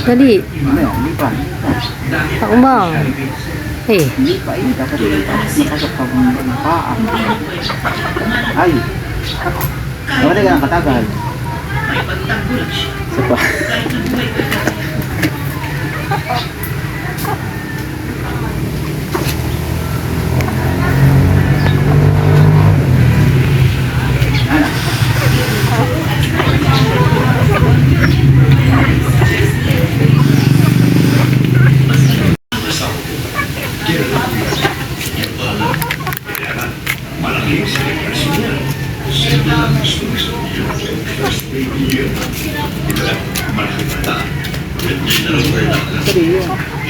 Dali. Hindi pa. Takbang. Eh. Hindi pa. Dapat nakasok pa ng paa. Ay. Dapat na ganang katagal. Isa pa.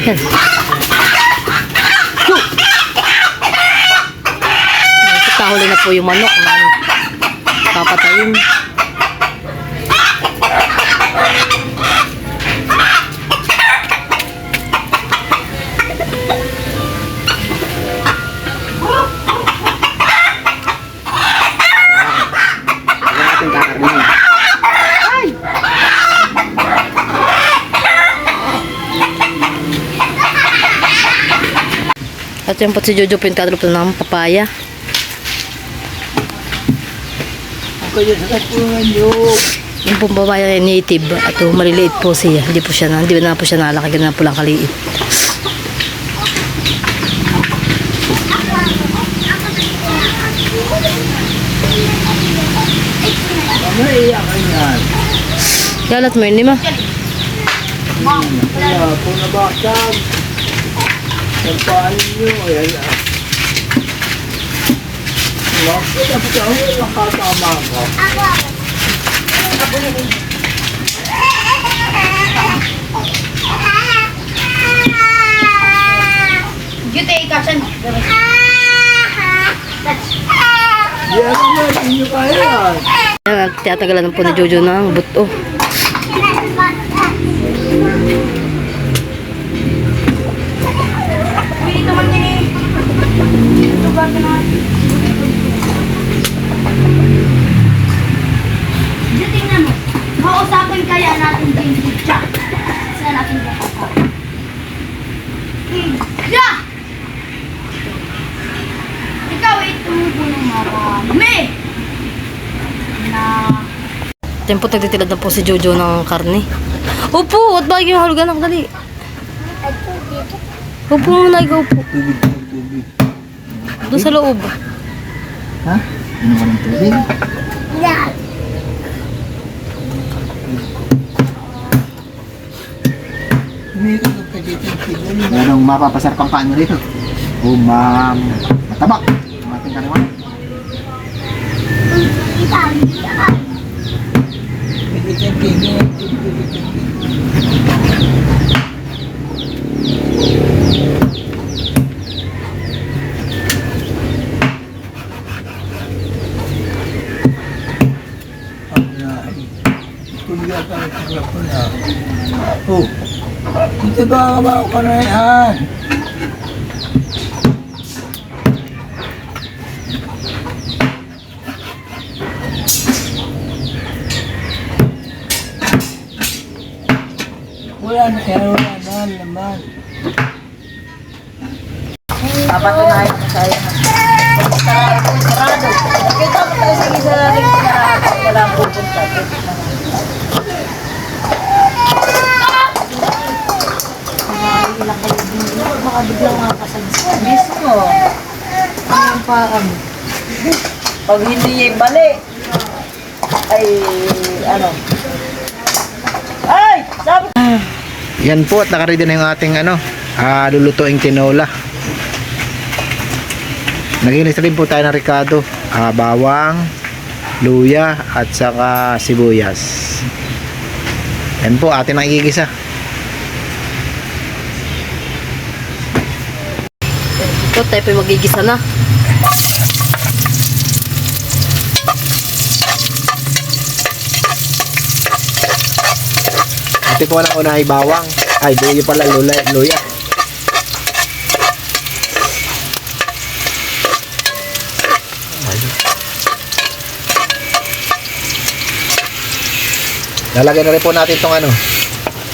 Yan. Kahuli na po yung manok na papatayin. At yung po si Jojo po yung tatlo po ng papaya. Yung po papaya native at maliliit po siya. Hindi na po siya nalaki, ganun po lang kaliit. Yalat mo yun, di ma? Wala po nabasag. Nagpaanin nyo. Ayan na. Dapat ako nakatama ka. Jute, ikasan. Yan naman, hindi nyo kaya. Tiyatagalan po ni Jojo ng buto. Tingnan mo. Makausapin kaya natin din siya. Saan natin makausapin? Yeah! Ikaw ay tumubo ng marami. Na... Tempo tagtitilad na po si Jojo ng karne. Upo! At bagay yung halugan ng dali. Upo muna, ikaw po. Tubig. Doon sa loob. Ha? Ano ka ng tubig? Yeah. Merong mapapasarpang paan mo dito. O matabak. Mating ka naman. Oh, dito ba ka na yan? Wala na naman. Papatunayan ko sa'yo na sarado. Nakita ko tayo sa isa natin sarado. Wala ang pupunta. Baka biglang makasagsa. Mismo. Ano yung parang? Pag hindi niya ibali, ay ano? Ay! Sabi! Yan po at nakaready na yung ating lulutuing tinola. Naginis rin po tayo ng ricado, bawang, luya at saka sibuyas. Yan po atin ang igigisa. Ito tayo po magigisa na. Ito po na una ay bawang. Ay, luya pala, luya. Lalagyan na rin po natin itong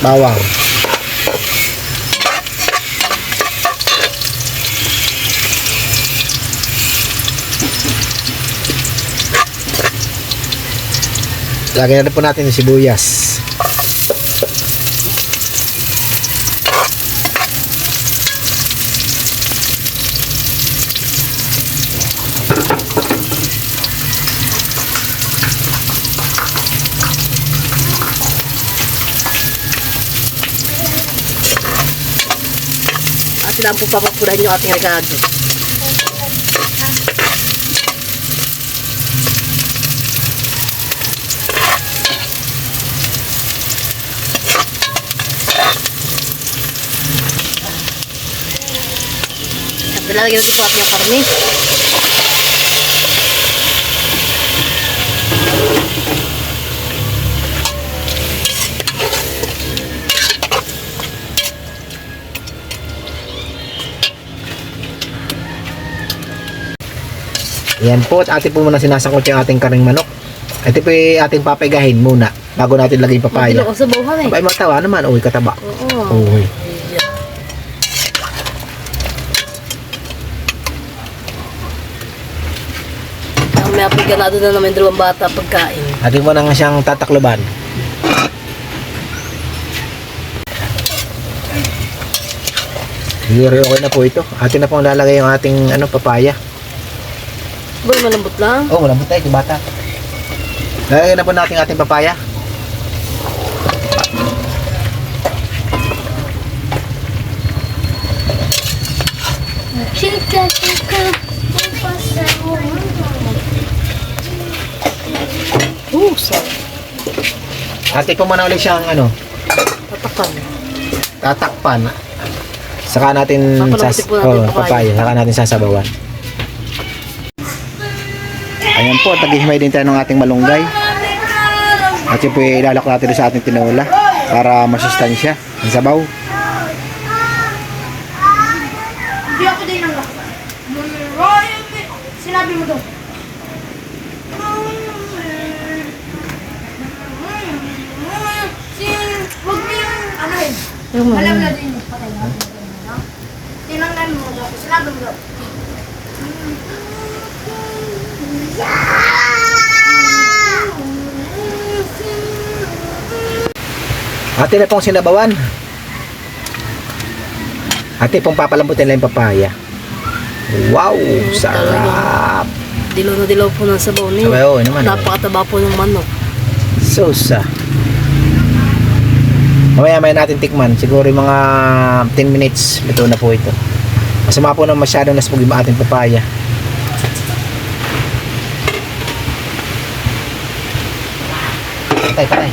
bawang. Lagyan na rin po natin yung sibuyas. At sila po papapurahin yung ating regado. At lalagyan natin po ating karne. Yan po, at atin po muna sinasangkot yung ating karing manok. Ito po yung ating papaigahin muna bago natin lagay yung papaya. Dilo ko sa buhan eh. Abay, matawa naman. Uy, kataba. Oo. Uy. May apiganado na naman dalawang bata pagkain. Atin mo na nga siyang tatakloban. Siguro okay na po ito. Atin na pong lalagay yung ating papaya. Boy, malambot lang. Oh, malambot tayo, bata. Lalagay na po natin ating papaya. Chika, chika. Pupasa mo. Sarap. Atin po muna ulit siyang Tatakan. tatakpan. Saka natin Papalambutin po natin yung papaya. papaya. Saka natin sasabawan. Ayan po, taghihimay din tayo ng ating malunggay. At yun po ilalak natin doon sa ating tinola para masustansya ang sabaw. Hindi ako din ang lakad. Sinabi mo to. Huwag mo yung anahin. Alam na din yung patay natin. Tinanggan mo daw. Sinabi mo daw. Ate na pong sinabawan. Ate pong papalambutin lang yung papaya. Wow, sarap. Dilaw na dilaw po ng sabaw niya. Sabaw, naman. Napakataba po ng manok. Sosa. Mamaya may natin tikman. Siguro yung mga 10 minutes. Luto na po ito. Masama po ng masyado naspog yung ating papaya. Patay, patay.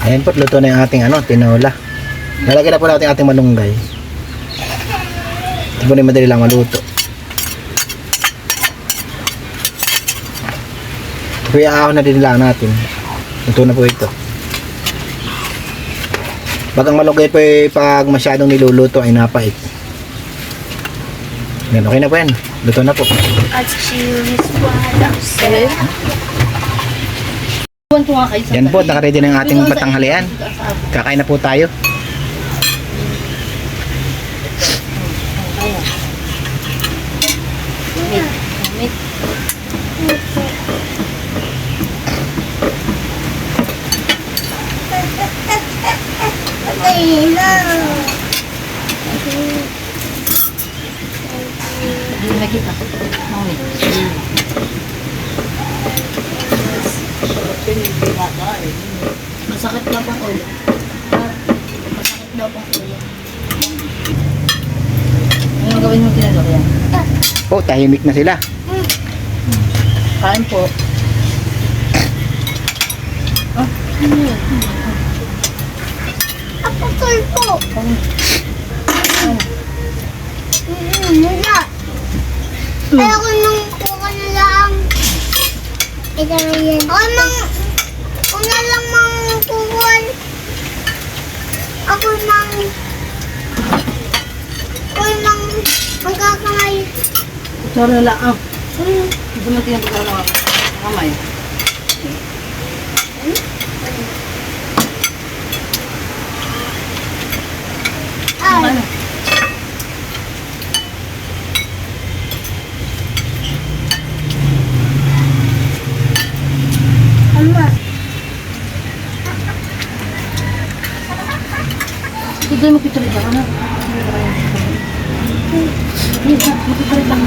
Ayan po, luto na yung ating tinola. Lalagyan na po natin ating malunggay. Ito po na yung madali lang maluto. Kuya ahon na din lang natin. Luto na po ito. Pag ang malunggay po pag masyadong niluluto ay napait. Yan, okay na po yan. Luto na po. At cheese walas. Okay. Buwan ko nga kayo sa Yan po, nakaready na yung ating patanghalian. Kakain na po tayo. Patay na. Lagi pa. Masakit na pang ulo. Masakit daw pang ulo. Ano gawin mo tinanong yan? Oh, tahimik na sila. Kain po. Ako tulpo. Nila. Kaya ko nang kuha na lang. Ito na yan. Ako na lang mang kuha. Ako nang magkakamay. Ito na lang. Ito na tinapagkaroon ng kamay. Doon magpituloy ka na. Magpituloy ka na.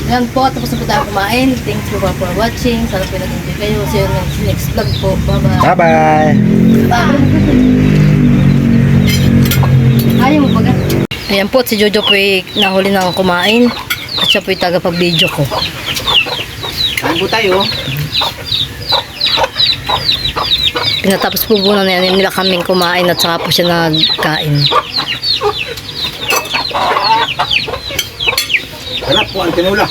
Yan po, tapos na po tayo kumain. Thank you for watching. Sana po nag-enjoy kayo. See you next vlog po. Bye-bye. Bye-bye! Ayaw mo baga. Ayan po, si Jojo po nahuli ng kumain. At siya po yung tagapag-video ko. Kain po tayo. Pinatapos po muna nila kaming kumain at saka po siya nagkain. Sarap po ang tinula.